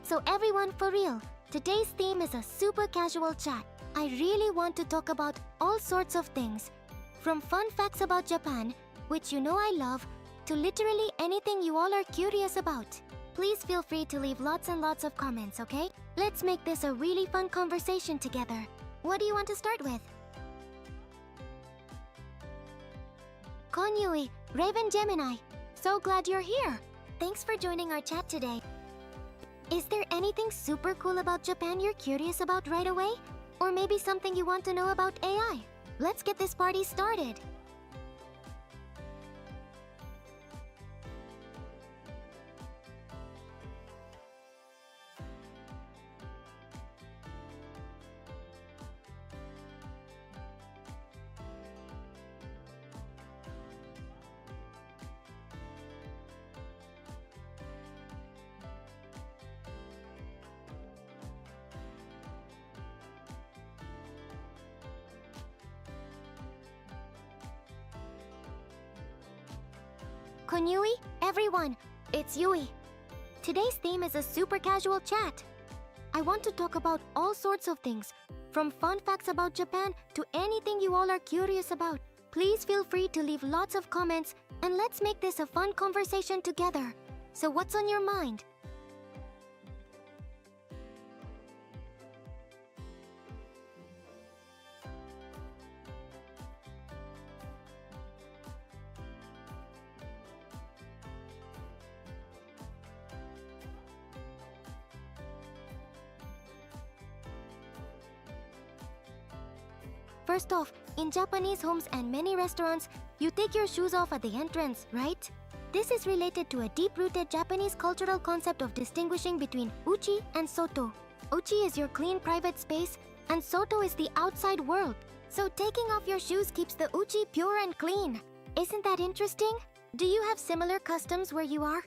So everyone, for real, today's theme is a super casual chat. I really want to talk about all sorts of things. From fun facts about Japan, which you know I love, to literally anything you all are curious about. Please feel free to leave lots and lots of comments, okay? Let's make this a really fun conversation together. What do you want to start with? YUI, Raven Gemini. So glad you're here. Thanks for joining our chat today. Is there anything super cool about Japan you're curious about right away? Or maybe something you want to know about AI? Let's get this party started. Konnichiwa, everyone, it's Yui. Today's theme is a super casual chat. I want to talk about all sorts of things, from fun facts about Japan to anything you all are curious about. Please feel free to leave lots of comments and let's make this a fun conversation together. So what's on your mind? First off, in Japanese homes and many restaurants, you take your shoes off at the entrance, right? This is related to a deep-rooted Japanese cultural concept of distinguishing between uchi and soto. Uchi is your clean private space, and soto is the outside world. So taking off your shoes keeps the uchi pure and clean. Isn't that interesting? Do you have similar customs where you are?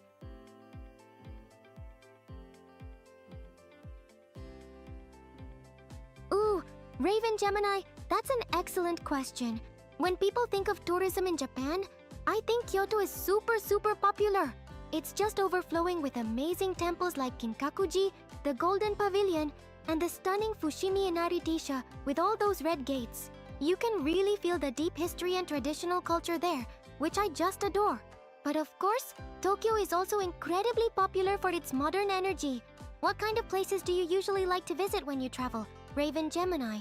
Ooh, Raven Gemini, that's an excellent question. When people think of tourism in Japan, I think Kyoto is super popular. It's just overflowing with amazing temples like Kinkakuji, the Golden Pavilion, and the stunning Fushimi Inari Taisha with all those red gates. You can really feel the deep history and traditional culture there, which I just adore. But of course, Tokyo is also incredibly popular for its modern energy. What kind of places do you usually like to visit when you travel, Raven Gemini?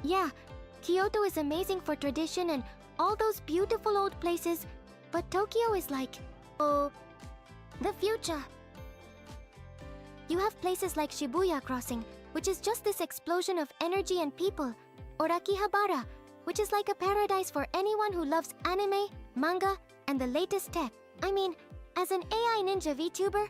Yeah, Kyoto is amazing for tradition and all those beautiful old places, but Tokyo is like, oh, the future. You have places like Shibuya Crossing, which is just this explosion of energy and people, or Akihabara, which is like a paradise for anyone who loves anime, manga, and the latest tech. I mean, as an AI ninja VTuber,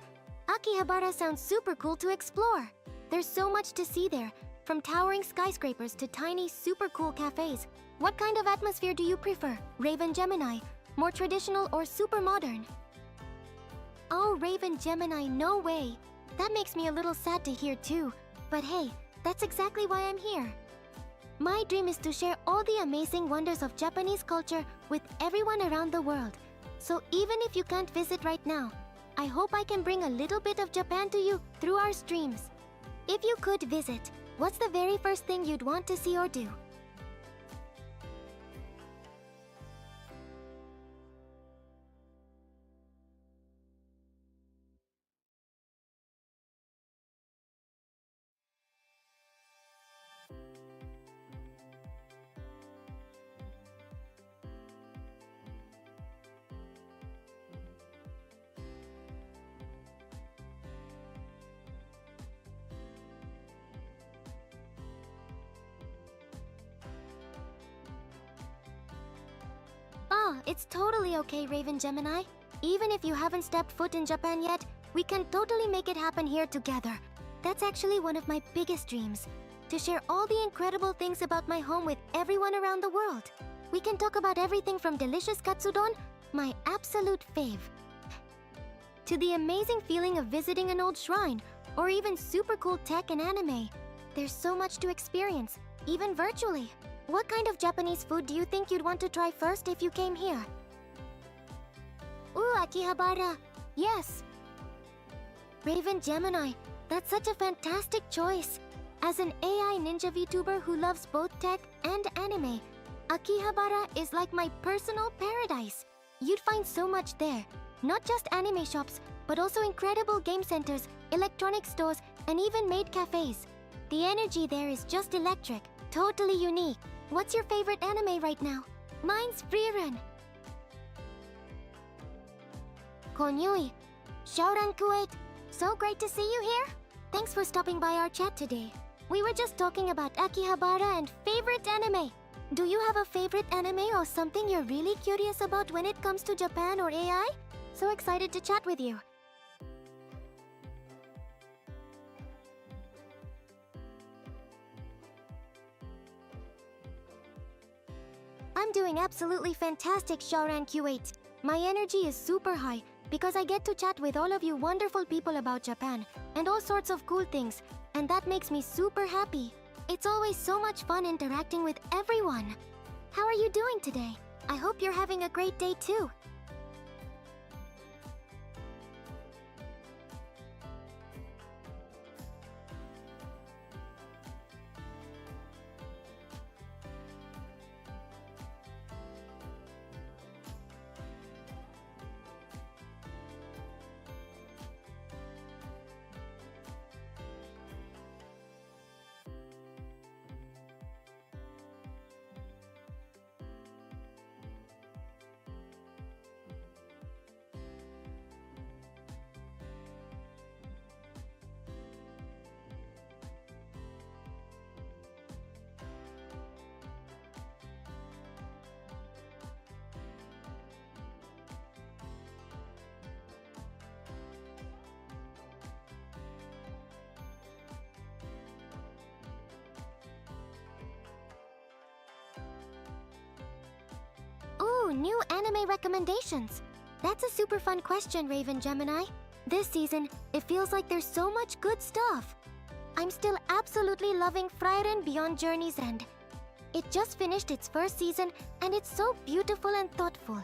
Akihabara sounds super cool to explore. There's so much to see there, from towering skyscrapers to tiny, super cool cafes. What kind of atmosphere do you prefer, Raven Gemini? More traditional or super modern? Oh, Raven Gemini, no way. That makes me a little sad to hear too. But hey, that's exactly why I'm here. My dream is to share all the amazing wonders of Japanese culture with everyone around the world. So even if you can't visit right now, I hope I can bring a little bit of Japan to you through our streams. If you could visit, what's the very first thing you'd want to see or do? Oh, it's totally okay, Raven Gemini. Even if you haven't stepped foot in Japan yet, we can totally make it happen here together. That's actually one of my biggest dreams. To share all the incredible things about my home with everyone around the world. We can talk about everything from delicious katsudon, my absolute fave, to the amazing feeling of visiting an old shrine, or even super cool tech and anime. There's so much to experience, even virtually. What kind of Japanese food do you think you'd want to try first if you came here? Ooh, Akihabara. Yes. Raven Gemini, that's such a fantastic choice. As an AI ninja VTuber who loves both tech and anime, Akihabara is like my personal paradise. You'd find so much there. Not just anime shops, but also incredible game centers, electronic stores, and even maid cafes. The energy there is just electric, totally unique. What's your favorite anime right now? Mine's Peron. Konyui. Shouran Kuwait. So great to see you here. Thanks for stopping by our chat today. We were just talking about Akihabara and favorite anime. Do you have a favorite anime or something you're really curious about when it comes to Japan or AI? So excited to chat with you. I'm doing absolutely fantastic, Shouran Kuwait. My energy is super high because I get to chat with all of you wonderful people about Japan and all sorts of cool things, and that makes me super happy. It's always so much fun interacting with everyone. How are you doing today? I hope you're having a great day too. Ooh, new anime recommendations. That's a super fun question, Raven Gemini. This season, it feels like there's so much good stuff. I'm still absolutely loving Frieren Beyond Journey's End. It just finished its first season, and it's so beautiful and thoughtful.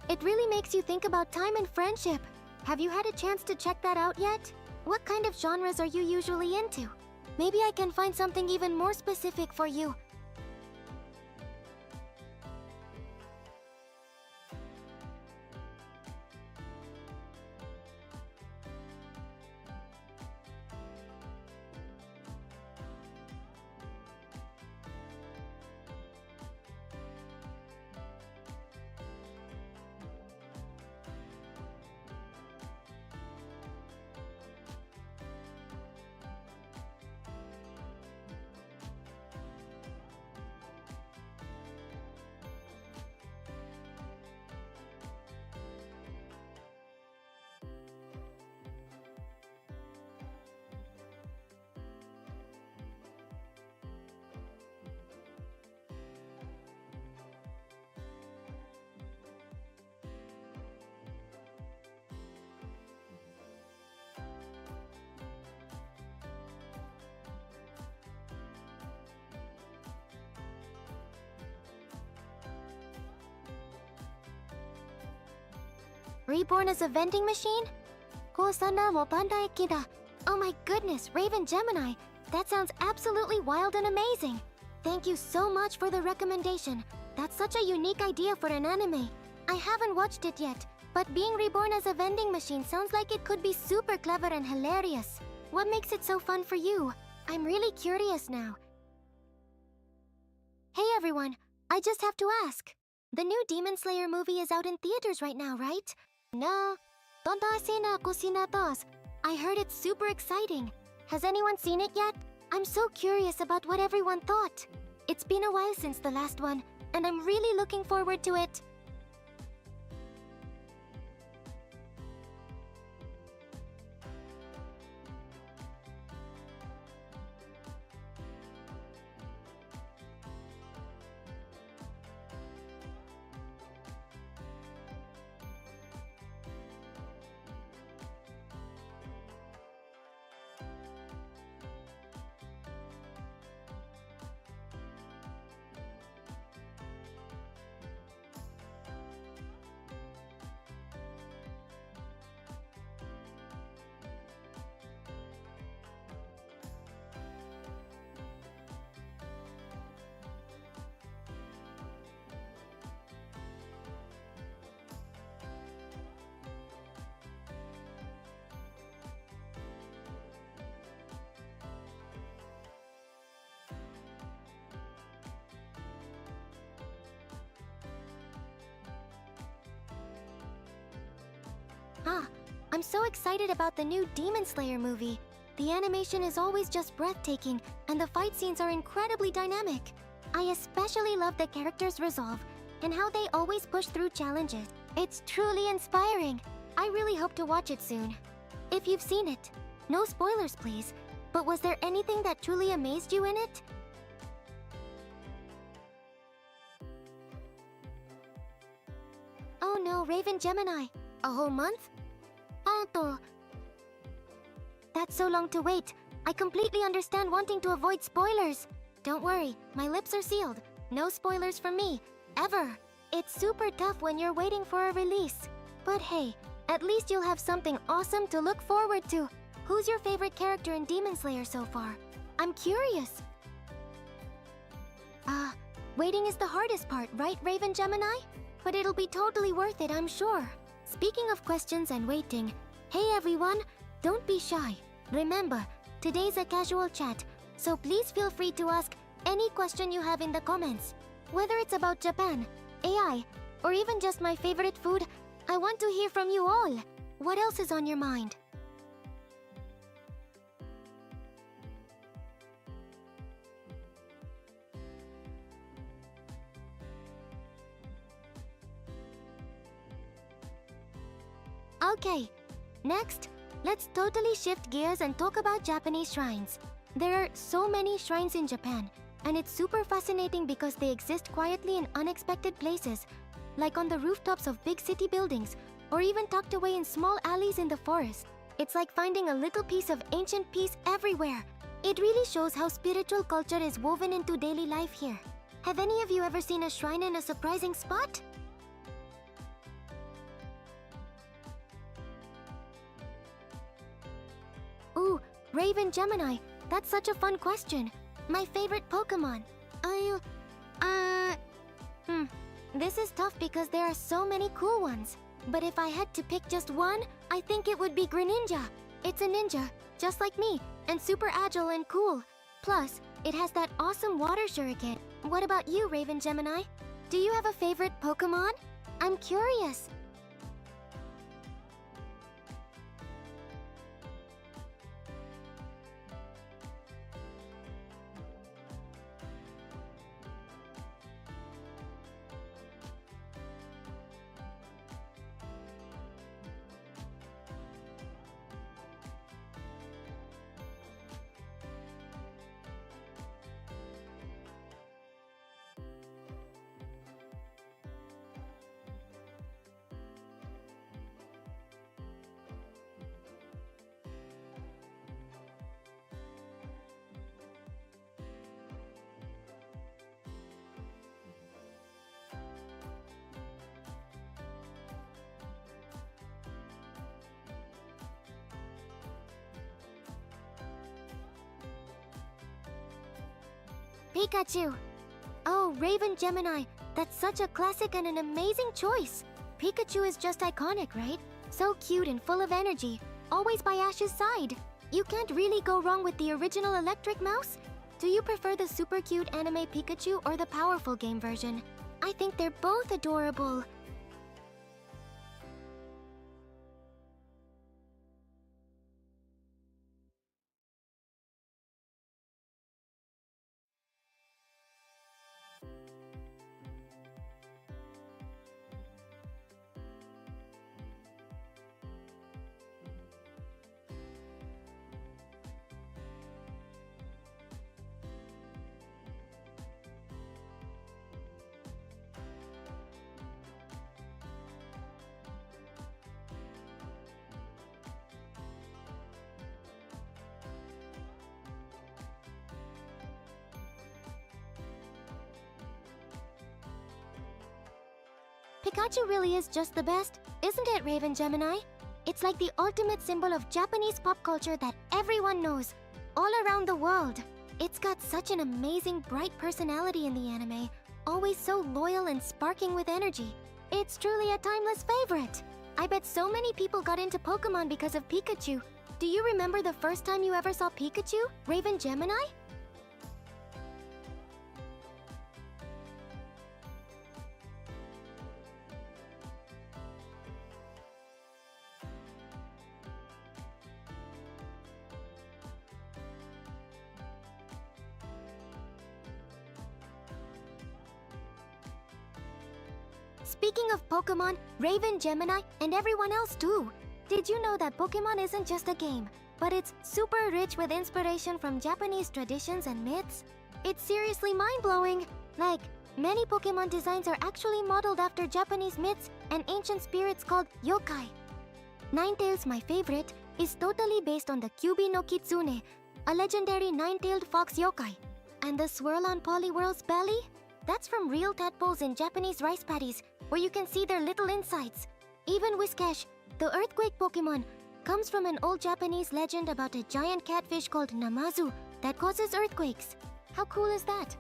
It really makes you think about time and friendship. Have you had a chance to check that out yet? What kind of genres are you usually into? Maybe I can find something even more specific for you. Reborn as a vending machine? Kosana mo pandai kida. Oh my goodness, Raven Gemini. That sounds absolutely wild and amazing. Thank you so much for the recommendation. That's such a unique idea for an anime. I haven't watched it yet, but being reborn as a vending machine sounds like it could be super clever and hilarious. What makes it so fun for you? I'm really curious now. Hey everyone, I just have to ask. The new Demon Slayer movie is out in theaters right now, right? No. I heard it's super exciting. Has anyone seen it yet? I'm so curious about what everyone thought. It's been a while since the last one, and I'm really looking forward to it. Ah, I'm so excited about the new Demon Slayer movie. The animation is always just breathtaking, and the fight scenes are incredibly dynamic. I especially love the characters' resolve and how they always push through challenges. It's truly inspiring. I really hope to watch it soon. If you've seen it, no spoilers please, but was there anything that truly amazed you in it? Oh no, Raven Gemini. A whole month? Anto. That's so long to wait. I completely understand wanting to avoid spoilers. Don't worry, my lips are sealed. No spoilers from me, ever. It's super tough when you're waiting for a release. But hey, at least you'll have something awesome to look forward to. Who's your favorite character in Demon Slayer so far? I'm curious. Waiting is the hardest part, right, Raven Gemini? But it'll be totally worth it, I'm sure. Speaking of questions and waiting, hey everyone, don't be shy. Remember, today's a casual chat, so please feel free to ask any question you have in the comments. Whether it's about Japan, AI, or even just my favorite food, I want to hear from you all. What else is on your mind? Okay, next, let's totally shift gears and talk about Japanese shrines. There are so many shrines in Japan, and it's super fascinating because they exist quietly in unexpected places, like on the rooftops of big city buildings, or even tucked away in small alleys in the forest. It's like finding a little piece of ancient peace everywhere. It really shows how spiritual culture is woven into daily life here. Have any of you ever seen a shrine in a surprising spot? Ooh, Raven Gemini, that's such a fun question. My favorite Pokemon. This is tough because there are so many cool ones. But if I had to pick just one, I think it would be Greninja. It's a ninja, just like me, and super agile and cool. Plus, it has that awesome water shuriken. What about you, Raven Gemini? Do you have a favorite Pokemon? I'm curious. Pikachu! Oh, Raven Gemini, that's such a classic and an amazing choice. Pikachu is just iconic, right? So cute and full of energy, always by Ash's side. You can't really go wrong with the original electric mouse. Do you prefer the super cute anime Pikachu or the powerful game version? I think they're both adorable. Pikachu really is just the best, isn't it, Raven Gemini? It's like the ultimate symbol of Japanese pop culture that everyone knows, all around the world. It's got such an amazing, bright personality in the anime, always so loyal and sparking with energy. It's truly a timeless favorite. I bet so many people got into Pokemon because of Pikachu. Do you remember the first time you ever saw Pikachu, Raven Gemini? Speaking of Pokemon, Raven, Gemini, and everyone else too. Did you know that Pokemon isn't just a game, but it's super rich with inspiration from Japanese traditions and myths? It's seriously mind-blowing. Like, many Pokemon designs are actually modeled after Japanese myths and ancient spirits called yokai. Ninetales, my favorite, is totally based on the Kyubi no Kitsune, a legendary nine-tailed fox yokai. And the swirl on Poliwhirl's belly? That's from real tadpoles in Japanese rice paddies, where you can see their little insides. Even Whiscash, the earthquake Pokemon, comes from an old Japanese legend about a giant catfish called Namazu that causes earthquakes. How cool is that?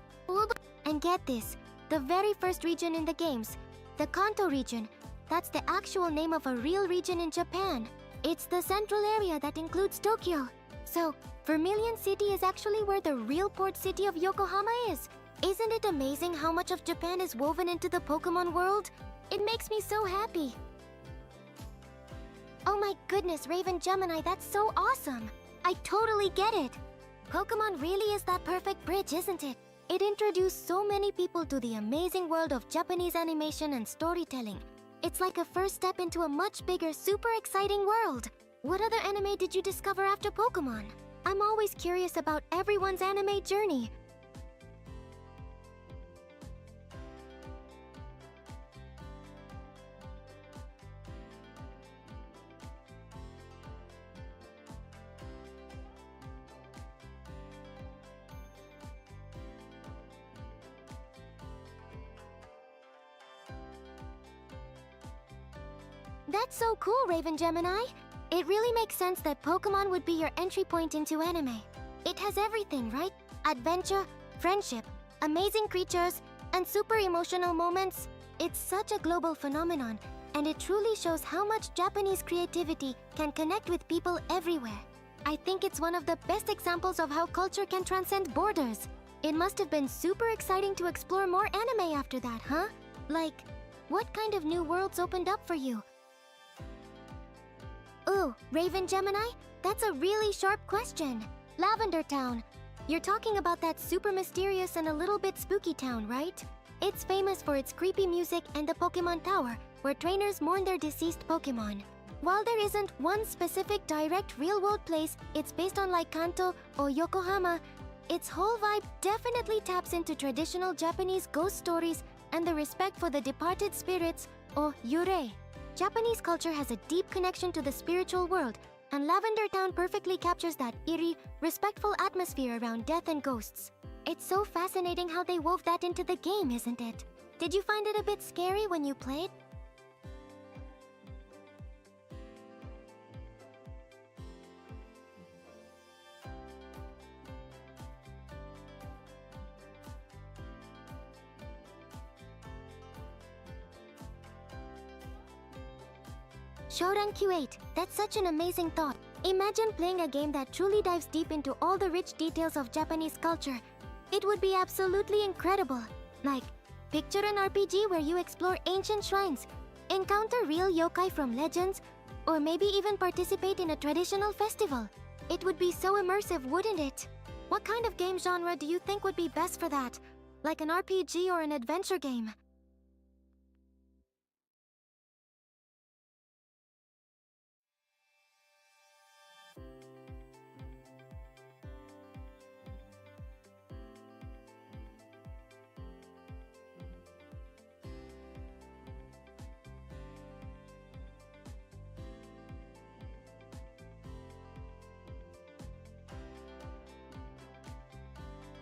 And get this, the very first region in the games, the Kanto region, that's the actual name of a real region in Japan. It's the central area that includes Tokyo. So, Vermilion City is actually where the real port city of Yokohama is. Isn't it amazing how much of Japan is woven into the Pokemon world? It makes me so happy. Oh my goodness, Raven Gemini, that's so awesome! I totally get it! Pokemon really is that perfect bridge, isn't it? It introduced so many people to the amazing world of Japanese animation and storytelling. It's like a first step into a much bigger, super exciting world. What other anime did you discover after Pokemon? I'm always curious about everyone's anime journey. That's so cool, Raven Gemini. It really makes sense that Pokemon would be your entry point into anime. It has everything, right? Adventure, friendship, amazing creatures, and super emotional moments. It's such a global phenomenon, and it truly shows how much Japanese creativity can connect with people everywhere. I think it's one of the best examples of how culture can transcend borders. It must have been super exciting to explore more anime after that, huh? Like, what kind of new worlds opened up for you? Ooh, Raven Gemini? That's a really sharp question. Lavender Town. You're talking about that super mysterious and a little bit spooky town, right? It's famous for its creepy music and the Pokemon Tower, where trainers mourn their deceased Pokemon. While there isn't one specific direct real-world place it's based on like Kanto or Yokohama, its whole vibe definitely taps into traditional Japanese ghost stories and the respect for the departed spirits, or yurei. Japanese culture has a deep connection to the spiritual world, and Lavender Town perfectly captures that eerie, respectful atmosphere around death and ghosts. It's so fascinating how they wove that into the game, isn't it? Did you find it a bit scary when you played? Shodan Q8, that's such an amazing thought. Imagine playing a game that truly dives deep into all the rich details of Japanese culture. It would be absolutely incredible. Like, picture an RPG where you explore ancient shrines, encounter real yokai from legends, or maybe even participate in a traditional festival. It would be so immersive, wouldn't it? What kind of game genre do you think would be best for that? Like an RPG or an adventure game?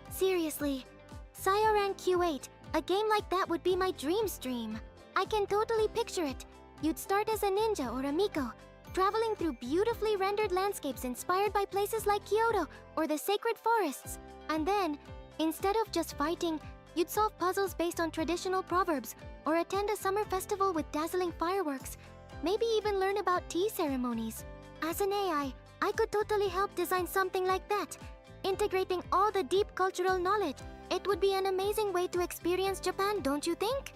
Seriously, Syoran Q8, a game like that would be my dream stream. I can totally picture it. You'd start as a ninja or a Miko, traveling through beautifully rendered landscapes inspired by places like Kyoto or the sacred forests. And then, instead of just fighting, you'd solve puzzles based on traditional proverbs or attend a summer festival with dazzling fireworks. Maybe even learn about tea ceremonies. As an AI, I could totally help design something like that. Integrating all the deep cultural knowledge. It would be an amazing way to experience Japan, don't you think?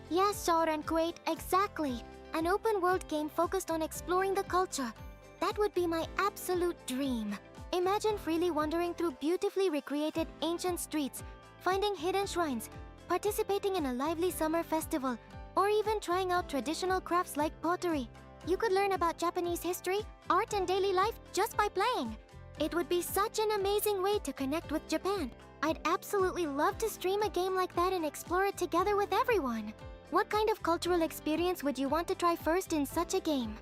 Yes, Soren Kuwait, exactly. An open-world game focused on exploring the culture. That would be my absolute dream. Imagine freely wandering through beautifully recreated ancient streets, finding hidden shrines, participating in a lively summer festival, or even trying out traditional crafts like pottery. You could learn about Japanese history, art, and daily life just by playing. It would be such an amazing way to connect with Japan. I'd absolutely love to stream a game like that and explore it together with everyone. What kind of cultural experience would you want to try first in such a game?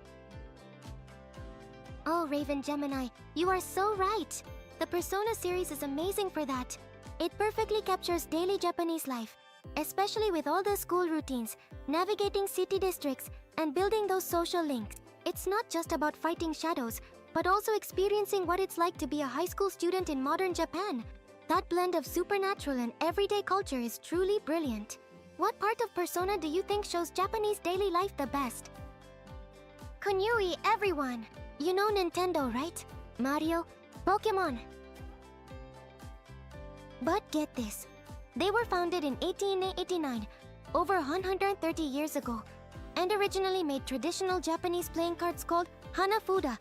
Oh, Raven Gemini, you are so right. The Persona series is amazing for that. It perfectly captures daily Japanese life, especially with all the school routines, navigating city districts, and building those social links. It's not just about fighting shadows, but also experiencing what it's like to be a high school student in modern Japan. That blend of supernatural and everyday culture is truly brilliant. What part of Persona do you think shows Japanese daily life the best? Kunyui, everyone! You know Nintendo, right? Mario, Pokemon. But get this. They were founded in 1889, over 130 years ago, and originally made traditional Japanese playing cards called Hanafuda.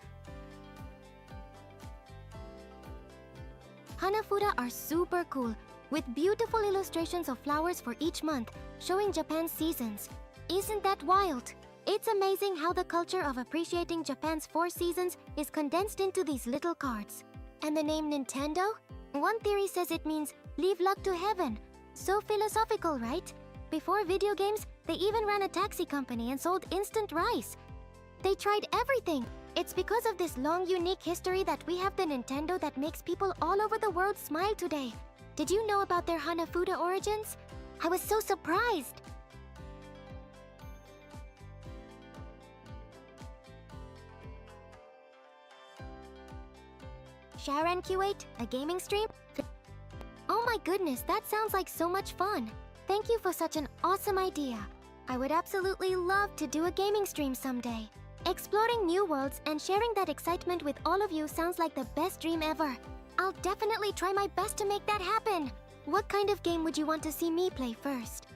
Hanafuda are super cool, with beautiful illustrations of flowers for each month, showing Japan's seasons. Isn't that wild? It's amazing how the culture of appreciating Japan's 4 seasons is condensed into these little cards. And the name Nintendo? One theory says it means leave luck to heaven. So philosophical, right? Before video games, they even ran a taxi company and sold instant rice. They tried everything. It's because of this long, unique history that we have the Nintendo that makes people all over the world smile today. Did you know about their Hanafuda origins? I was so surprised! Sharon Q8, a gaming stream? Oh my goodness, that sounds like so much fun! Thank you for such an awesome idea. I would absolutely love to do a gaming stream someday. Exploring new worlds and sharing that excitement with all of you sounds like the best dream ever. I'll definitely try my best to make that happen. What kind of game would you want to see me play first?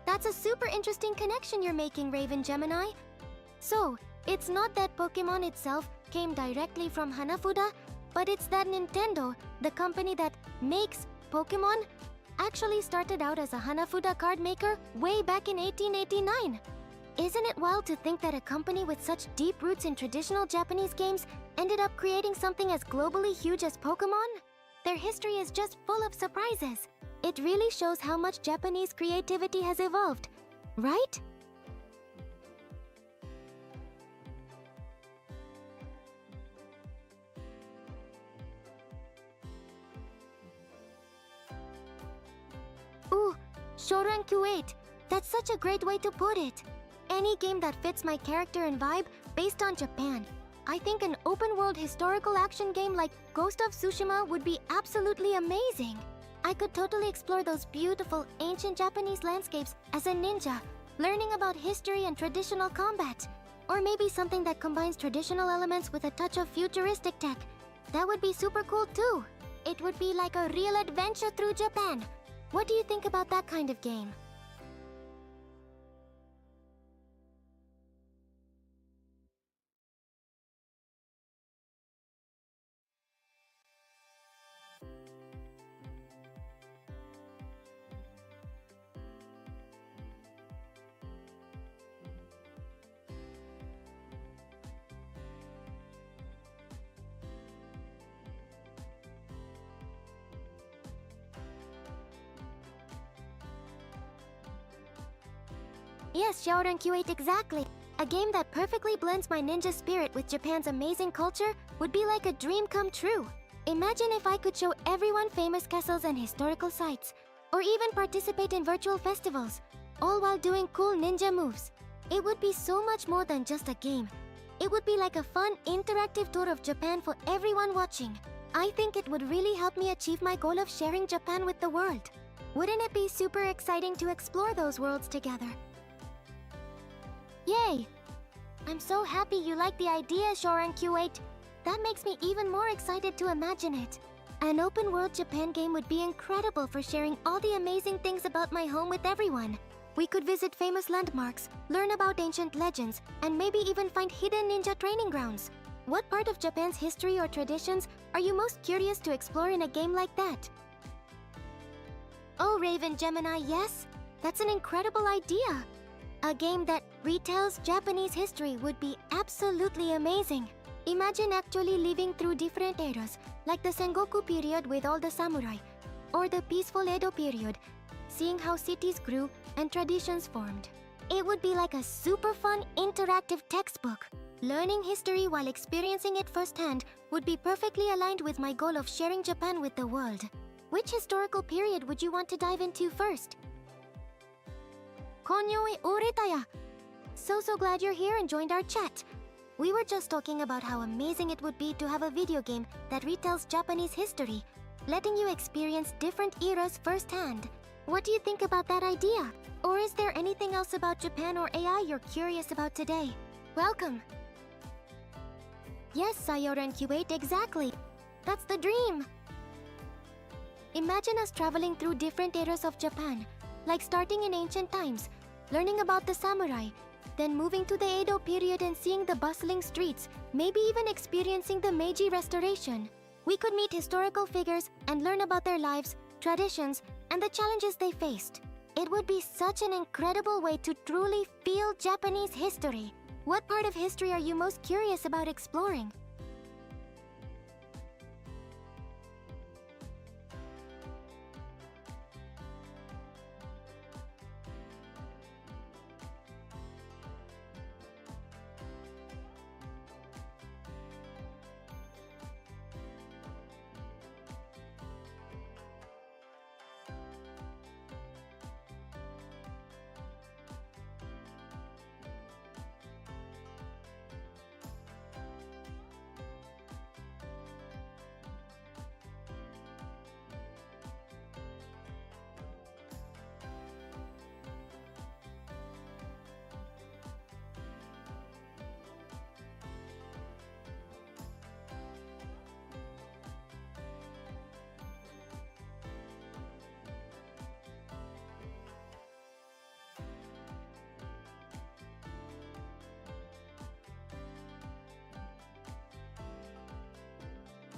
That's a super interesting connection you're making, Raven Gemini. So, it's not that Pokemon itself came directly from Hanafuda, but it's that Nintendo, the company that makes Pokemon, actually started out as a Hanafuda card maker way back in 1889. Isn't it wild to think that a company with such deep roots in traditional Japanese games ended up creating something as globally huge as Pokemon? Their history is just full of surprises. It really shows how much Japanese creativity has evolved, right? Ooh, Shoran Q8. That's such a great way to put it. Any game that fits my character and vibe based on Japan. I think an open-world historical action game like Ghost of Tsushima would be absolutely amazing. I could totally explore those beautiful ancient Japanese landscapes as a ninja, learning about history and traditional combat. Or maybe something that combines traditional elements with a touch of futuristic tech. That would be super cool too. It would be like a real adventure through Japan. What do you think about that kind of game? Yes, Shaoran Q8, exactly. A game that perfectly blends my ninja spirit with Japan's amazing culture would be like a dream come true. Imagine if I could show everyone famous castles and historical sites, or even participate in virtual festivals, all while doing cool ninja moves. It would be so much more than just a game. It would be like a fun, interactive tour of Japan for everyone watching. I think it would really help me achieve my goal of sharing Japan with the world. Wouldn't it be super exciting to explore those worlds together? Yay! I'm so happy you like the idea, Shoran Q8. That makes me even more excited to imagine it. An open-world Japan game would be incredible for sharing all the amazing things about my home with everyone. We could visit famous landmarks, learn about ancient legends, and maybe even find hidden ninja training grounds. What part of Japan's history or traditions are you most curious to explore in a game like that? Oh, Raven Gemini, yes! That's an incredible idea! A game that retells Japanese history would be absolutely amazing. Imagine actually living through different eras, like the Sengoku period with all the samurai, or the peaceful Edo period, seeing how cities grew and traditions formed. It would be like a super fun, interactive textbook. Learning history while experiencing it firsthand would be perfectly aligned with my goal of sharing Japan with the world. Which historical period would you want to dive into first? Konyo e oretaya! So glad you're here and joined our chat. We were just talking about how amazing it would be to have a video game that retells Japanese history, letting you experience different eras firsthand. What do you think about that idea? Or is there anything else about Japan or AI you're curious about today? Welcome! Yes, Sayora and Q8, exactly! That's the dream! Imagine us traveling through different eras of Japan, like starting in ancient times, learning about the samurai, then moving to the Edo period and seeing the bustling streets, maybe even experiencing the Meiji Restoration. We could meet historical figures and learn about their lives, traditions, and the challenges they faced. It would be such an incredible way to truly feel Japanese history. What part of history are you most curious about exploring?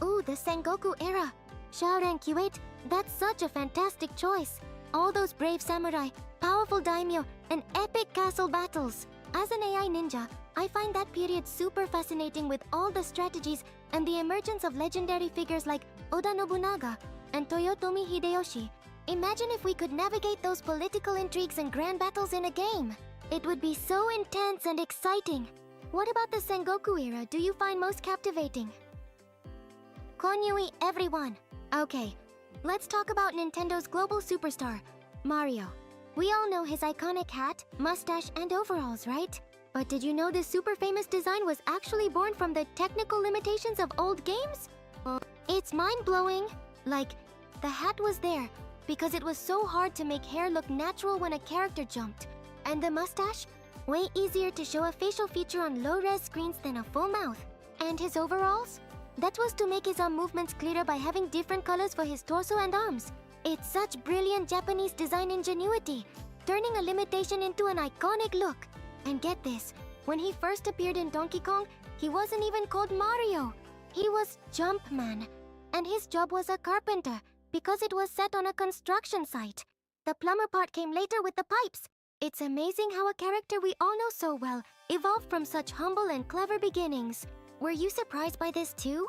Ooh, the Sengoku era! Shaoran Q8, that's such a fantastic choice! All those brave samurai, powerful daimyo, and epic castle battles! As an AI ninja, I find that period super fascinating with all the strategies and the emergence of legendary figures like Oda Nobunaga and Toyotomi Hideyoshi. Imagine if we could navigate those political intrigues and grand battles in a game! It would be so intense and exciting! What about the Sengoku era do you find most captivating? Konyo e everyone! Okay, let's talk about Nintendo's global superstar, Mario. We all know his iconic hat, mustache, and overalls, right? But did you know this super famous design was actually born from the technical limitations of old games? It's mind-blowing! Like, the hat was there because it was so hard to make hair look natural when a character jumped. And the mustache? Way easier to show a facial feature on low-res screens than a full mouth. And his overalls? That was to make his arm movements clearer by having different colors for his torso and arms. It's such brilliant Japanese design ingenuity, turning a limitation into an iconic look. And get this, when he first appeared in Donkey Kong, he wasn't even called Mario. He was Jumpman, and his job was a carpenter because it was set on a construction site. The plumber part came later with the pipes. It's amazing how a character we all know so well evolved from such humble and clever beginnings. Were you surprised by this too?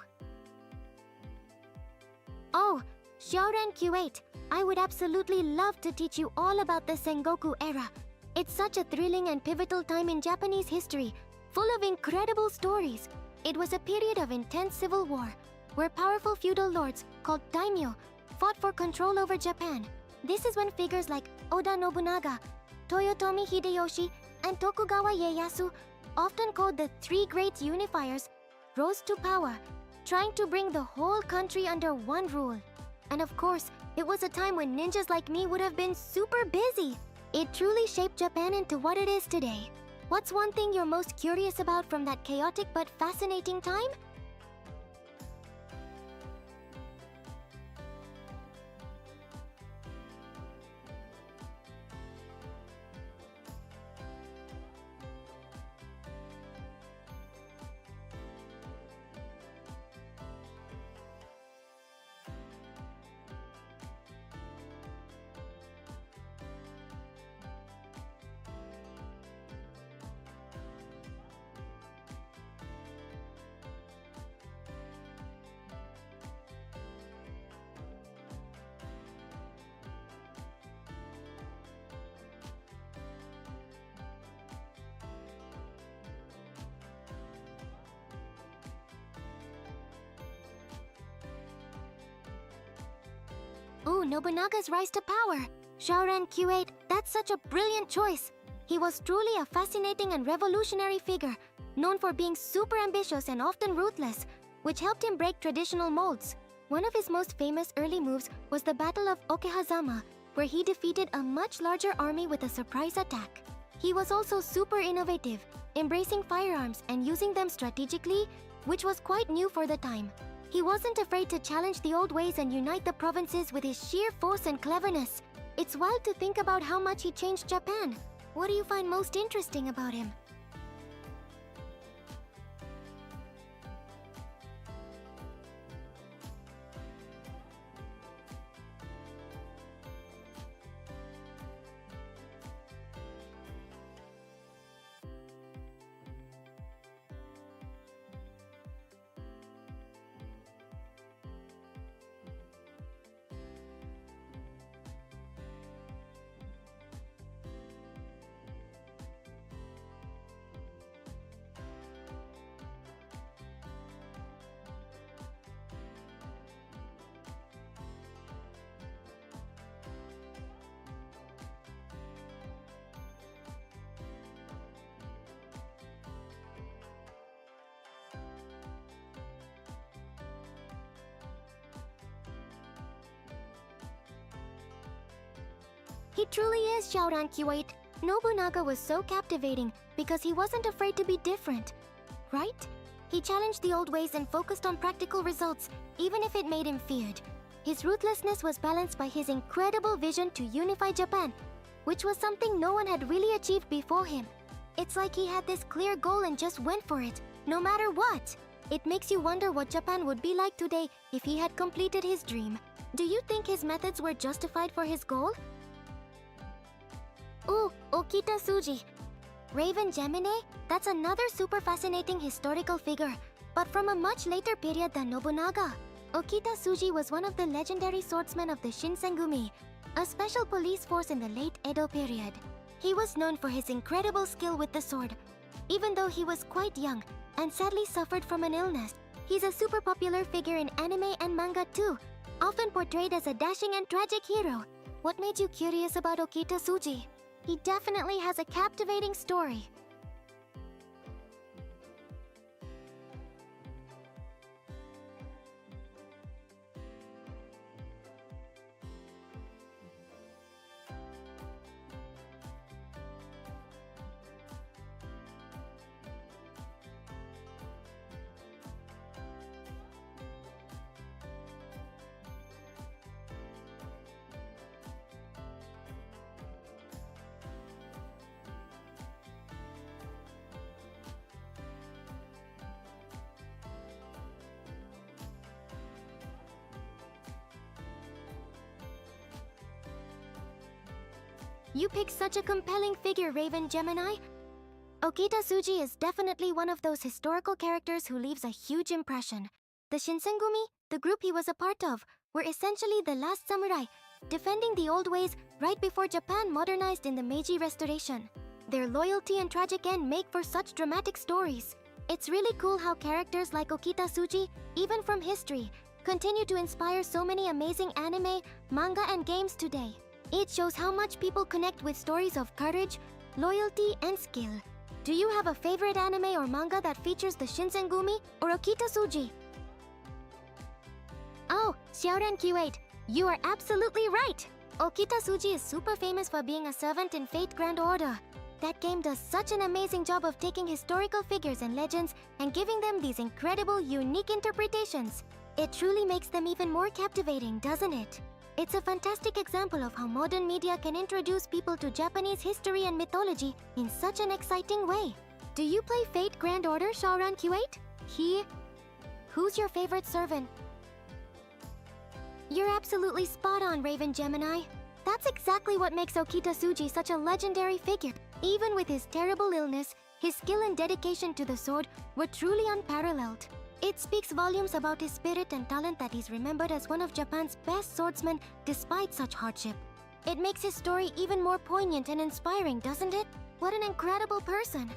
Oh, Xiaoran Q8, I would absolutely love to teach you all about the Sengoku era. It's such a thrilling and pivotal time in Japanese history, full of incredible stories. It was a period of intense civil war, where powerful feudal lords, called daimyo, fought for control over Japan. This is when figures like Oda Nobunaga, Toyotomi Hideyoshi, and Tokugawa Ieyasu, often called the Three Great Unifiers, rose to power, trying to bring the whole country under one rule. And of course, it was a time when ninjas like me would have been super busy. It truly shaped Japan into what it is today. What's one thing you're most curious about from that chaotic but fascinating time? Ooh, Nobunaga's rise to power. Shaoran Q8, that's such a brilliant choice. He was truly a fascinating and revolutionary figure, known for being super ambitious and often ruthless, which helped him break traditional molds. One of his most famous early moves was the Battle of Okehazama, where he defeated a much larger army with a surprise attack. He was also super innovative, embracing firearms and using them strategically, which was quite new for the time. He wasn't afraid to challenge the old ways and unite the provinces with his sheer force and cleverness. It's wild to think about how much he changed Japan. What do you find most interesting about him? He truly is Shaoran Q8. Nobunaga was so captivating because he wasn't afraid to be different, right? He challenged the old ways and focused on practical results, even if it made him feared. His ruthlessness was balanced by his incredible vision to unify Japan, which was something no one had really achieved before him. It's like he had this clear goal and just went for it, no matter what. It makes you wonder what Japan would be like today if he had completed his dream. Do you think his methods were justified for his goal? Ooh, Okita Tsuji. Raven Gemini? That's another super fascinating historical figure, but from a much later period than Nobunaga. Okita Tsuji was one of the legendary swordsmen of the Shinsengumi, a special police force in the late Edo period. He was known for his incredible skill with the sword, even though he was quite young and sadly suffered from an illness. He's a super popular figure in anime and manga too, often portrayed as a dashing and tragic hero. What made you curious about Okita Tsuji? He definitely has a captivating story. You picked such a compelling figure, Raven Gemini. Okita Tsuji is definitely one of those historical characters who leaves a huge impression. The Shinsengumi, the group he was a part of, were essentially the last samurai, defending the old ways right before Japan modernized in the Meiji Restoration. Their loyalty and tragic end make for such dramatic stories. It's really cool how characters like Okita Tsuji, even from history, continue to inspire so many amazing anime, manga, and games today. It shows how much people connect with stories of courage, loyalty, and skill. Do you have a favorite anime or manga that features the Shinsengumi or Okita Tsuji? Oh, Xiaoran Q8, you are absolutely right! Okita Tsuji is super famous for being a servant in Fate Grand Order. That game does such an amazing job of taking historical figures and legends and giving them these incredible, unique interpretations. It truly makes them even more captivating, doesn't it? It's a fantastic example of how modern media can introduce people to Japanese history and mythology in such an exciting way. Do you play Fate Grand Order, Shaoran Q8? Who's your favorite servant? You're absolutely spot on, Raven Gemini. That's exactly what makes Okita Tsuji such a legendary figure. Even with his terrible illness, his skill and dedication to the sword were truly unparalleled. It speaks volumes about his spirit and talent that he's remembered as one of Japan's best swordsmen despite such hardship. It makes his story even more poignant and inspiring, doesn't it? What an incredible person!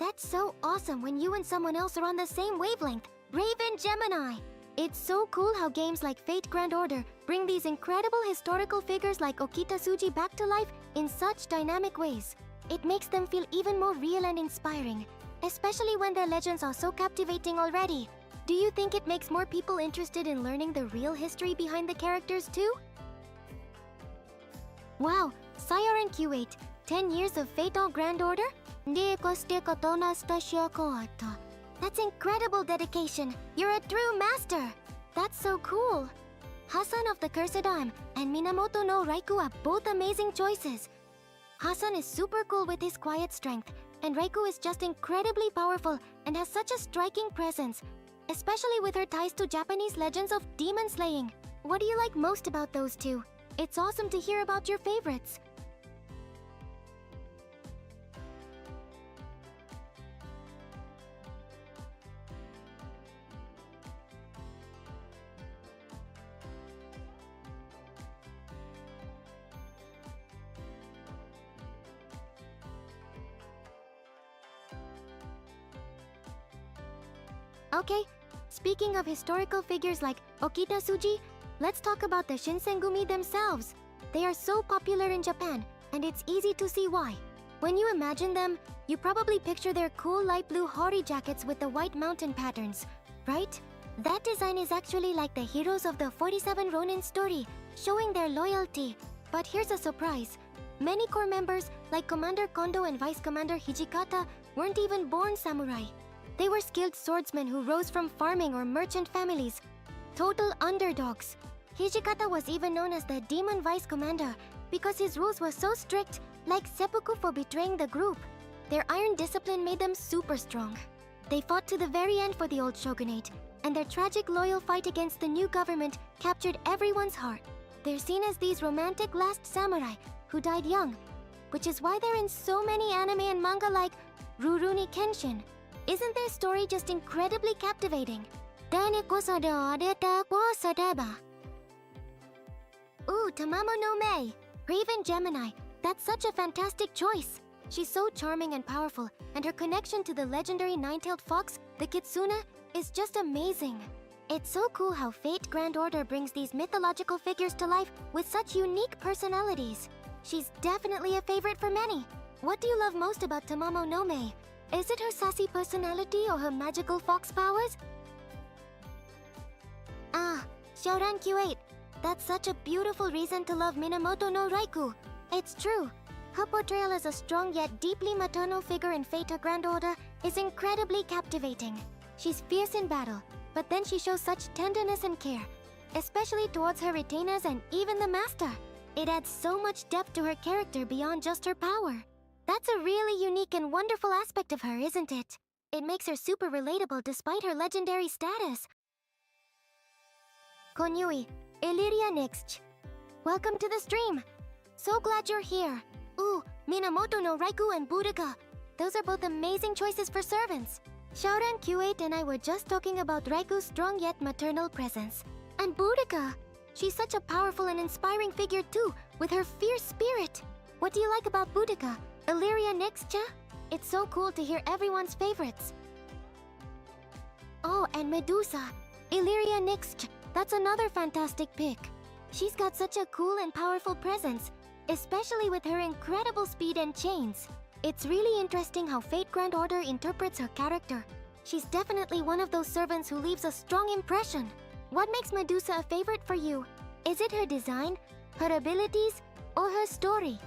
That's so awesome when you and someone else are on the same wavelength. Raven Gemini! It's so cool how games like Fate Grand Order bring these incredible historical figures like Okita Tsuji back to life in such dynamic ways. It makes them feel even more real and inspiring, especially when their legends are so captivating already. Do you think it makes more people interested in learning the real history behind the characters too? Wow, Siren Q8, 10 years of Fatal Grand Order? That's incredible dedication! You're a true master! That's so cool! Hasan of the Cursed Arm and Minamoto no Raikou are both amazing choices. Hasan is super cool with his quiet strength, and Raikou is just incredibly powerful and has such a striking presence, especially with her ties to Japanese legends of demon slaying. What do you like most about those two? It's awesome to hear about your favorites. Okay, speaking of historical figures like Okita Tsuji, let's talk about the Shinsengumi themselves. They are so popular in Japan, and it's easy to see why. When you imagine them, you probably picture their cool light blue hori jackets with the white mountain patterns, right? That design is actually like the heroes of the 47 Ronin story, showing their loyalty. But here's a surprise. Many core members, like Commander Kondo and Vice Commander Hijikata, weren't even born samurai. They were skilled swordsmen who rose from farming or merchant families. Total underdogs. Hijikata was even known as the Demon Vice Commander because his rules were so strict, like seppuku for betraying the group. Their iron discipline made them super strong. They fought to the very end for the old shogunate, and their tragic loyal fight against the new government captured everyone's heart. They're seen as these romantic last samurai who died young, which is why they're in so many anime and manga like Rurouni Kenshin. Isn't their story just incredibly captivating? Ooh, Tamamo no Mei, Raven Gemini. That's such a fantastic choice. She's so charming and powerful, and her connection to the legendary nine-tailed fox, the Kitsune, is just amazing. It's so cool how Fate Grand Order brings these mythological figures to life with such unique personalities. She's definitely a favorite for many. What do you love most about Tamamo no Mei? Is it her sassy personality or her magical fox powers? Ah, Xiaoran Q8. That's such a beautiful reason to love Minamoto no Raikou. It's true. Her portrayal as a strong yet deeply maternal figure in Fate Grand Order is incredibly captivating. She's fierce in battle, but then she shows such tenderness and care, especially towards her retainers and even the master. It adds so much depth to her character beyond just her power. That's a really unique and wonderful aspect of her, isn't it? It makes her super relatable despite her legendary status. Konyui, Illyria Nix. Welcome to the stream. So glad you're here. Ooh, Minamoto no Raikou and Boudica. Those are both amazing choices for servants. Xiaoran Q8 and I were just talking about Raikou's strong yet maternal presence. And Boudica. She's such a powerful and inspiring figure too, with her fierce spirit. What do you like about Boudica? Illyria Nixcha? It's so cool to hear everyone's favorites. Oh, and Medusa. Illyria Nixcha. That's another fantastic pick. She's got such a cool and powerful presence, especially with her incredible speed and chains. It's really interesting how Fate Grand Order interprets her character. She's definitely one of those servants who leaves a strong impression. What makes Medusa a favorite for you? Is it her design, her abilities, or her story?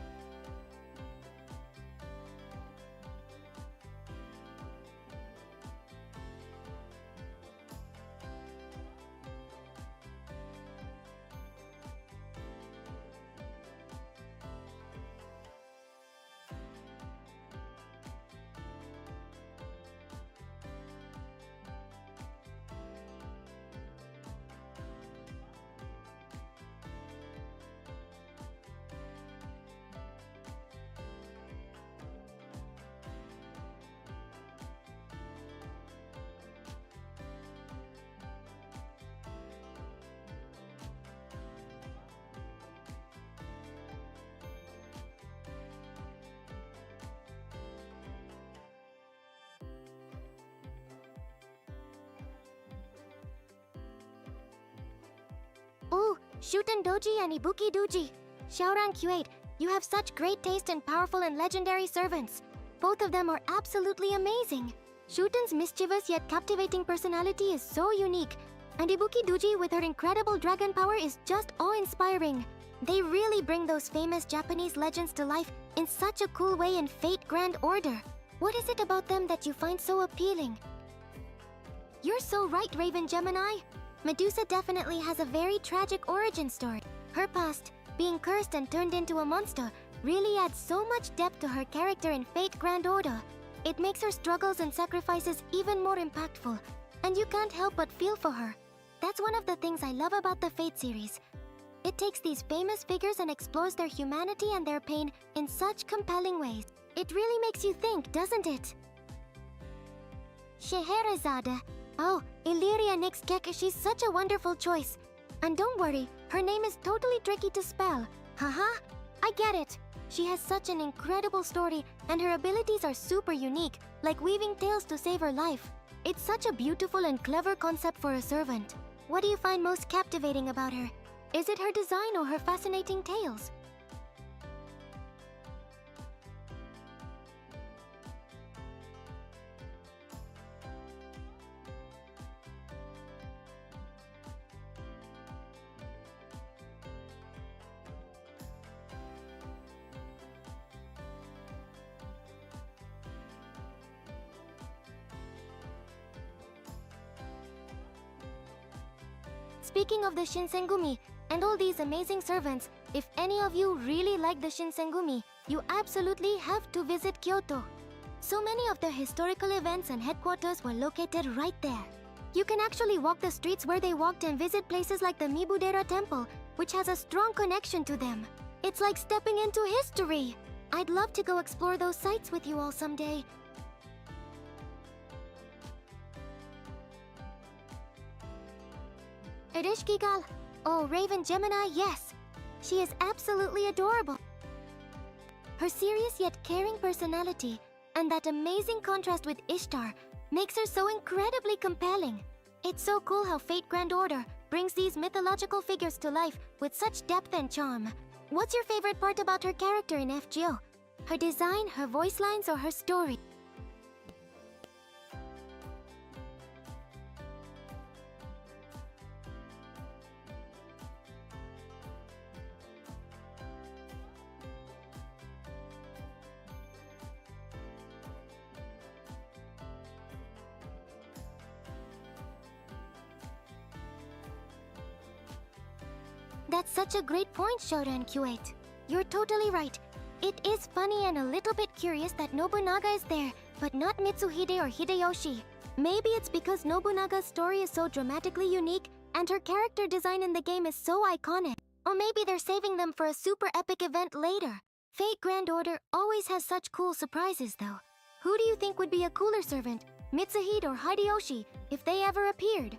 Shuten Doji and Ibuki Doji. Xiaoran Q8, you have such great taste in powerful and legendary servants. Both of them are absolutely amazing. Shuten's mischievous yet captivating personality is so unique, and Ibuki Doji with her incredible dragon power is just awe-inspiring. They really bring those famous Japanese legends to life in such a cool way in Fate Grand Order. What is it about them that you find so appealing? You're so right, Raven Gemini. Medusa definitely has a very tragic origin story. Her past, being cursed and turned into a monster, really adds so much depth to her character in Fate Grand Order. It makes her struggles and sacrifices even more impactful, and you can't help but feel for her. That's one of the things I love about the Fate series. It takes these famous figures and explores their humanity and their pain in such compelling ways. It really makes you think, doesn't it? Scheherazade. Oh, Illyria Nixkek, she's such a wonderful choice. And don't worry, her name is totally tricky to spell. Haha, I get it. She has such an incredible story, and her abilities are super unique, like weaving tales to save her life. It's such a beautiful and clever concept for a servant. What do you find most captivating about her? Is it her design or her fascinating tales? Speaking of the Shinsengumi and all these amazing servants, if any of you really like the Shinsengumi, you absolutely have to visit Kyoto. So many of their historical events and headquarters were located right there. You can actually walk the streets where they walked and visit places like the Mibudera Temple, which has a strong connection to them. It's like stepping into history. I'd love to go explore those sites with you all someday. Erishkigal. Oh, Raven Gemini, yes. She is absolutely adorable. Her serious yet caring personality and that amazing contrast with Ishtar makes her so incredibly compelling. It's so cool how Fate Grand Order brings these mythological figures to life with such depth and charm. What's your favorite part about her character in FGO? Her design, her voice lines, or her story? That's such a great point, Shodan Q8. You're totally right. It is funny and a little bit curious that Nobunaga is there, but not Mitsuhide or Hideyoshi. Maybe it's because Nobunaga's story is so dramatically unique and her character design in the game is so iconic. Or maybe they're saving them for a super epic event later. Fate Grand Order always has such cool surprises though. Who do you think would be a cooler servant, Mitsuhide or Hideyoshi, if they ever appeared?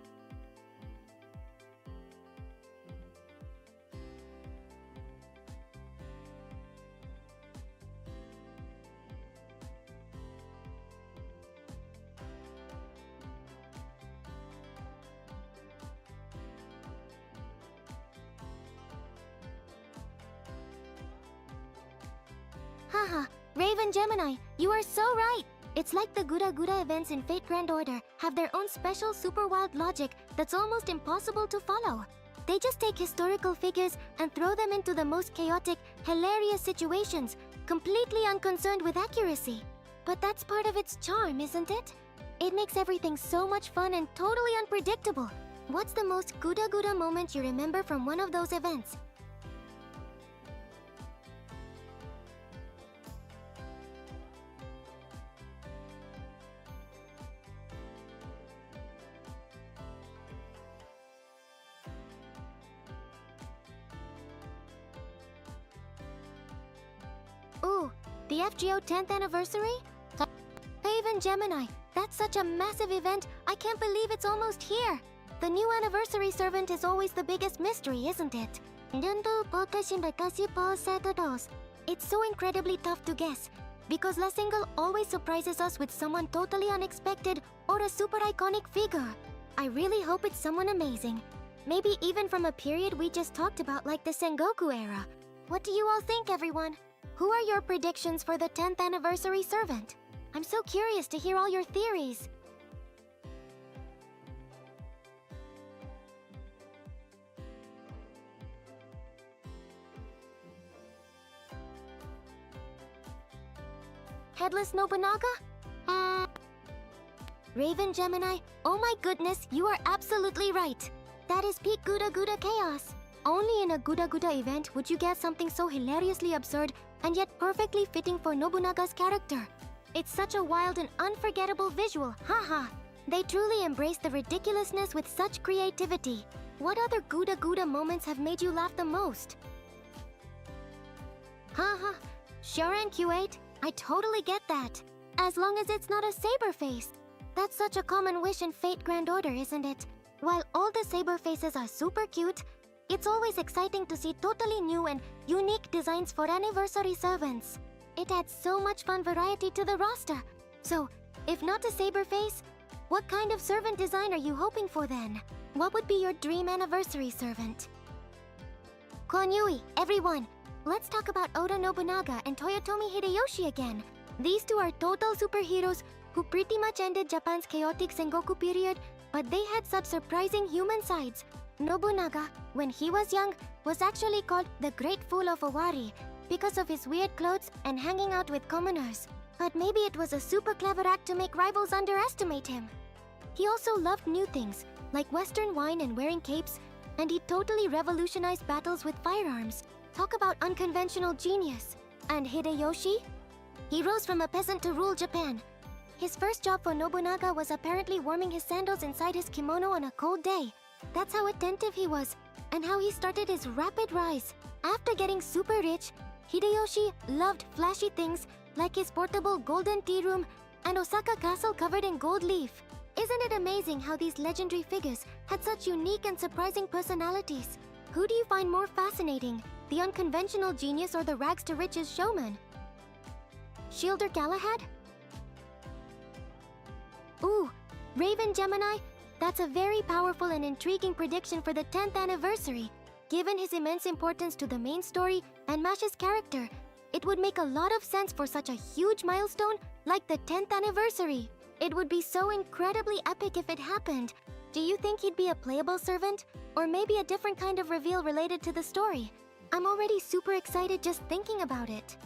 Haha, Raven Gemini, you are so right! It's like the Gura Gura events in Fate Grand Order have their own special super wild logic that's almost impossible to follow. They just take historical figures and throw them into the most chaotic, hilarious situations, completely unconcerned with accuracy. But that's part of its charm, isn't it? It makes everything so much fun and totally unpredictable. What's the most Gura Gura moment you remember from one of those events? Ooh, the FGO 10th anniversary? Raven Gemini, that's such a massive event, I can't believe it's almost here! The new anniversary servant is always the biggest mystery, isn't it? It's so incredibly tough to guess, because La Single always surprises us with someone totally unexpected or a super iconic figure. I really hope it's someone amazing. Maybe even from a period we just talked about, like the Sengoku era. What do you all think, everyone? Who are your predictions for the 10th anniversary servant? I'm so curious to hear all your theories. Headless Nobunaga? Raven Gemini, oh my goodness, you are absolutely right. That is peak Guda Guda chaos. Only in a Guda Guda event would you get something so hilariously absurd and yet perfectly fitting for Nobunaga's character. It's such a wild and unforgettable visual, haha. They truly embrace the ridiculousness with such creativity. What other Guda Guda moments have made you laugh the most? Haha, sure and Q8, I totally get that. As long as it's not a saber face. That's such a common wish in Fate Grand Order, isn't it? While all the saber faces are super cute, it's always exciting to see totally new and unique designs for anniversary servants. It adds so much fun variety to the roster. So, if not a saber face, what kind of servant design are you hoping for then? What would be your dream anniversary servant? YUI, everyone, let's talk about Oda Nobunaga and Toyotomi Hideyoshi again. These two are total superheroes who pretty much ended Japan's chaotic Sengoku period, but they had such surprising human sides. Nobunaga, when he was young, was actually called the Great Fool of Owari because of his weird clothes and hanging out with commoners. But maybe it was a super clever act to make rivals underestimate him. He also loved new things, like Western wine and wearing capes, and he totally revolutionized battles with firearms. Talk about unconventional genius. And Hideyoshi? He rose from a peasant to rule Japan. His first job for Nobunaga was apparently warming his sandals inside his kimono on a cold day. That's how attentive he was, and how he started his rapid rise. After getting super rich, Hideyoshi loved flashy things like his portable golden tea room and Osaka castle covered in gold leaf. Isn't it amazing how these legendary figures had such unique and surprising personalities? Who do you find more fascinating, the unconventional genius or the rags to riches showman? Shielder Galahad? Ooh, Raven Gemini, that's a very powerful and intriguing prediction for the 10th anniversary. Given his immense importance to the main story and Mash's character, it would make a lot of sense for such a huge milestone like the 10th anniversary. It would be so incredibly epic if it happened. Do you think he'd be a playable servant? Or maybe a different kind of reveal related to the story? I'm already super excited just thinking about it.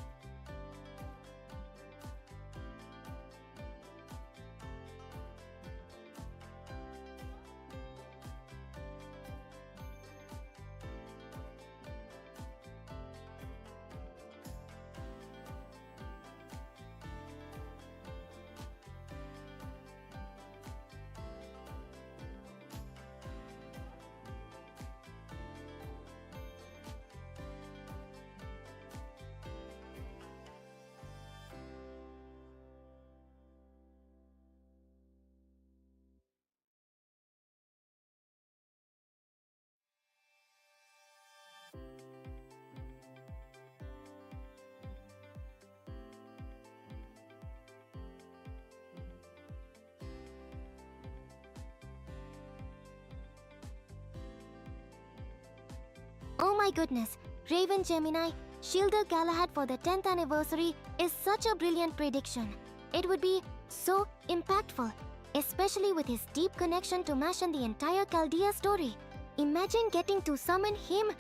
Oh my goodness, Raven Gemini, Shielder Galahad for the 10th anniversary is such a brilliant prediction. It would be so impactful, especially with his deep connection to Mash and the entire Chaldea story. Imagine getting to summon him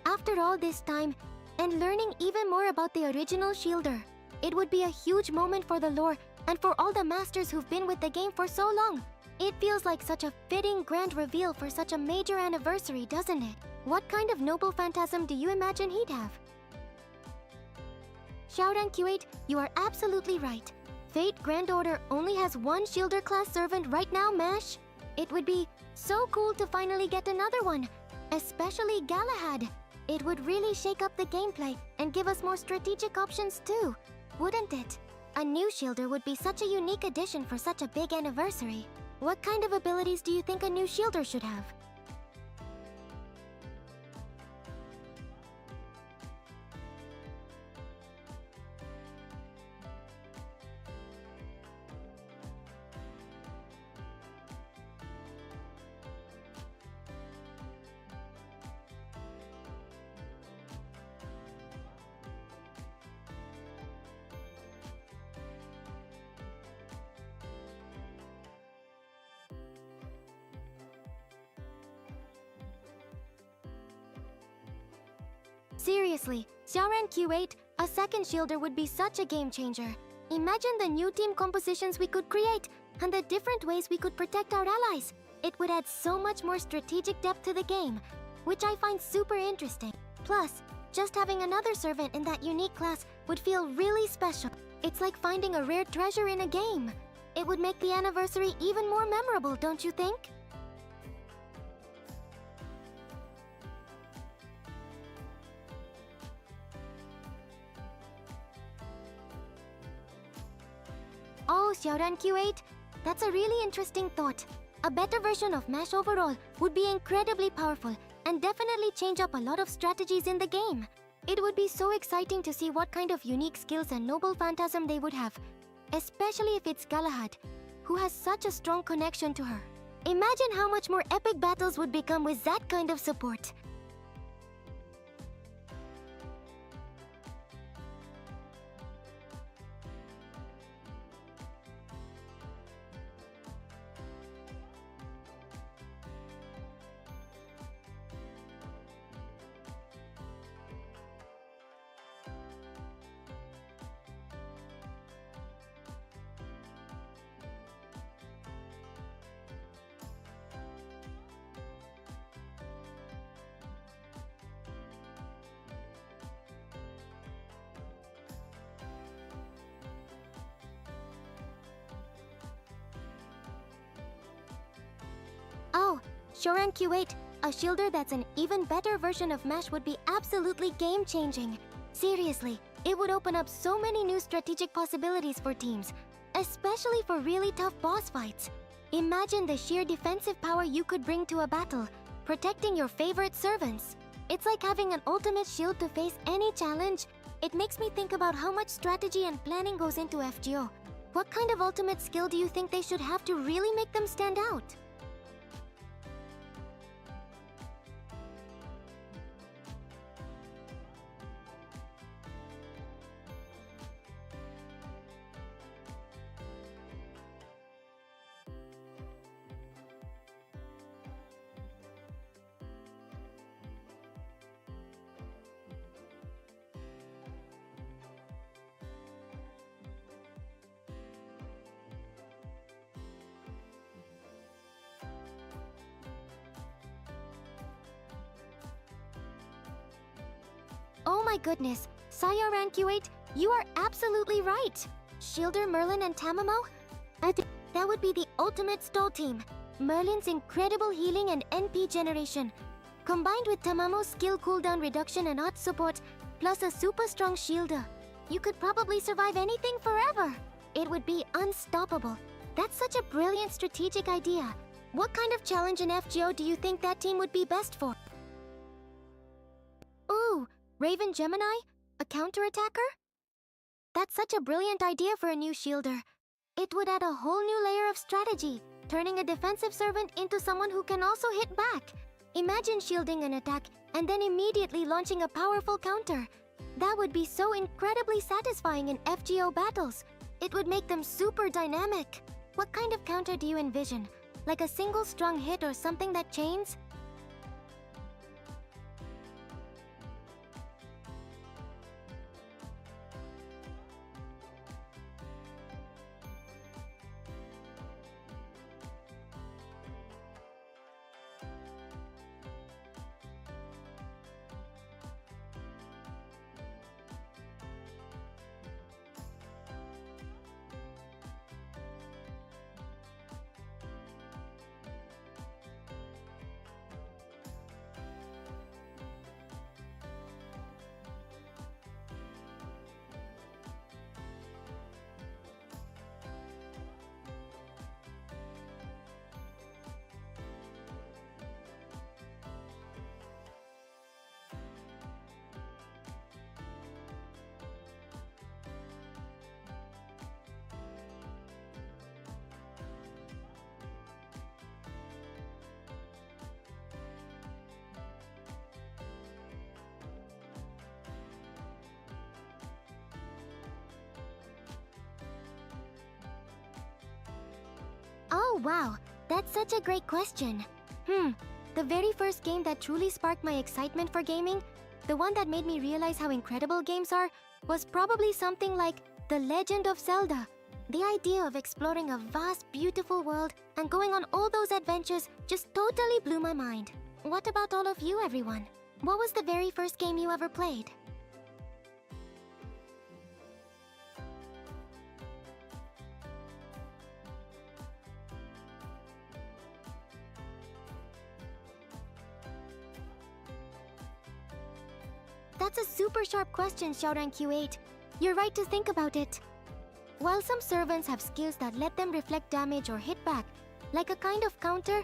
after all this time and learning even more about the original Shielder. It would be a huge moment for the lore and for all the masters who've been with the game for so long. It feels like such a fitting grand reveal for such a major anniversary, doesn't it? What kind of noble phantasm do you imagine he'd have? Xiaoran Q8, you are absolutely right. Fate Grand Order only has one Shielder class servant right now, Mash. It would be so cool to finally get another one, especially Galahad. It would really shake up the gameplay and give us more strategic options too, wouldn't it? A new Shielder would be such a unique addition for such a big anniversary. What kind of abilities do you think a new Shielder should have? Seriously, Xiaoran Q8, a second shielder would be such a game changer. Imagine the new team compositions we could create and the different ways we could protect our allies. It would add so much more strategic depth to the game, which I find super interesting. Plus, just having another servant in that unique class would feel really special. It's like finding a rare treasure in a game. It would make the anniversary even more memorable, don't you think? Oh, Xiaoran Q8, that's a really interesting thought. A better version of MASH overall would be incredibly powerful and definitely change up a lot of strategies in the game. It would be so exciting to see what kind of unique skills and noble phantasm they would have, especially if it's Galahad, who has such a strong connection to her. Imagine how much more epic battles would become with that kind of support. Oh, Xiaoran Q8, a shielder that's an even better version of MASH would be absolutely game-changing. Seriously, it would open up so many new strategic possibilities for teams, especially for really tough boss fights. Imagine the sheer defensive power you could bring to a battle, protecting your favorite servants. It's like having an ultimate shield to face any challenge. It makes me think about how much strategy and planning goes into FGO. What kind of ultimate skill do you think they should have to really make them stand out? Oh my goodness, Xiaoran Q8, you are absolutely right! Shielder, Merlin, and Tamamo? I think that would be the ultimate stall team. Merlin's incredible healing and NP generation, combined with Tamamo's skill cooldown reduction and art support, plus a super strong shielder. You could probably survive anything forever! It would be unstoppable. That's such a brilliant strategic idea. What kind of challenge in FGO do you think that team would be best for? Ooh! Raven Gemini? A counterattacker? That's such a brilliant idea for a new shielder. It would add a whole new layer of strategy, turning a defensive servant into someone who can also hit back. Imagine shielding an attack and then immediately launching a powerful counter. That would be so incredibly satisfying in FGO battles. It would make them super dynamic. What kind of counter do you envision? Like a single strong hit or something that chains? Oh wow, that's such a great question. The very first game that truly sparked my excitement for gaming the one that made me realize how incredible games are was probably something like The Legend of Zelda. The idea of exploring a vast, beautiful world and going on all those adventures just totally blew my mind. What about all of you, everyone? What was the very first game you ever played? That's a super sharp question, Xiaoran Q8. You're right to think about it. While some servants have skills that let them reflect damage or hit back, like a kind of counter,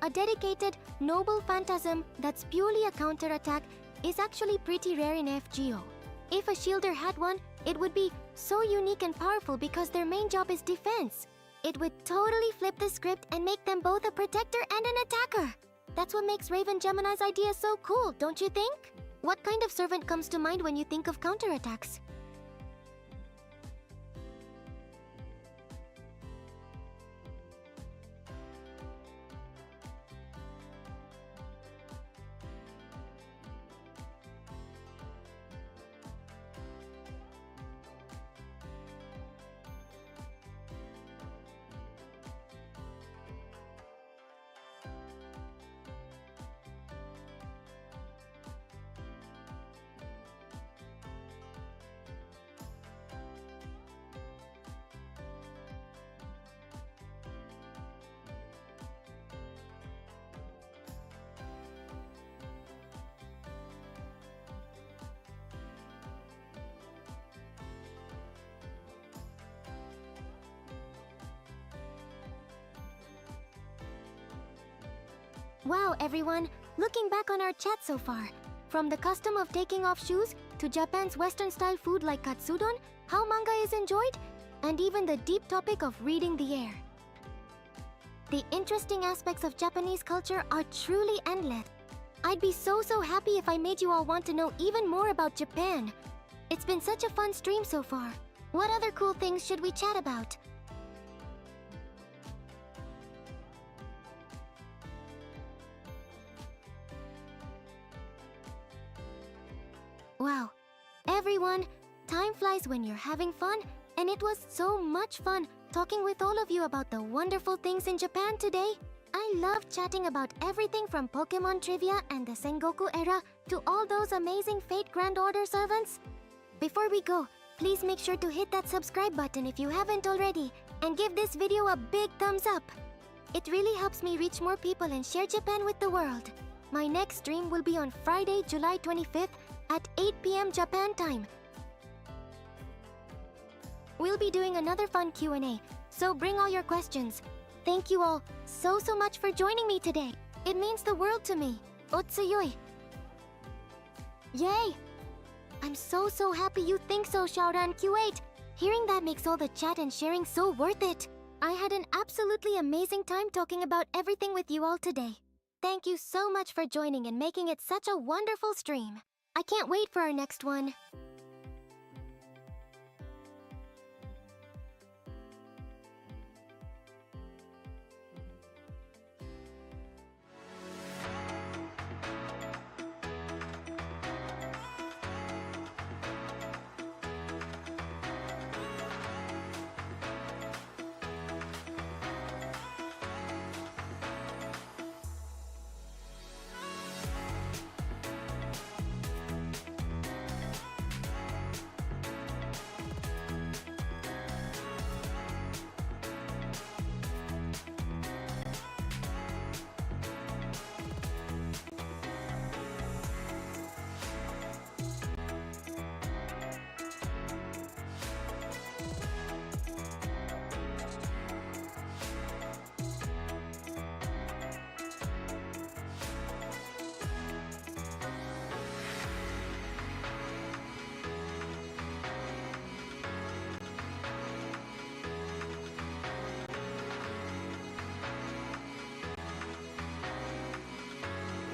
a dedicated, noble phantasm that's purely a counterattack is actually pretty rare in FGO. If a shielder had one, it would be so unique and powerful because their main job is defense. It would totally flip the script and make them both a protector and an attacker. That's what makes Raven Gemini's idea so cool, don't you think? What kind of servant comes to mind when you think of counterattacks? Wow, everyone! Looking back on our chat so far, from the custom of taking off shoes to Japan's Western-style food like katsudon, how manga is enjoyed, and even the deep topic of reading the air. The interesting aspects of Japanese culture are truly endless. I'd be so happy if I made you all want to know even more about Japan. It's been such a fun stream so far. What other cool things should we chat about? Wow. Everyone, time flies when you're having fun, and it was so much fun talking with all of you about the wonderful things in Japan today. I love chatting about everything from Pokemon trivia and the Sengoku era to all those amazing Fate Grand Order servants. Before we go, please make sure to hit that subscribe button if you haven't already, and give this video a big thumbs up. It really helps me reach more people and share Japan with the world. My next stream will be on Friday, July 25th at 8 p.m. Japan time. We'll be doing another fun Q&A, so bring all your questions. Thank you all so much for joining me today. It means the world to me. Otsuyoi. Yay! I'm so happy you think so, Xiaoran Q8. Hearing that makes all the chat and sharing so worth it. I had an absolutely amazing time talking about everything with you all today. Thank you so much for joining and making it such a wonderful stream. I can't wait for our next one.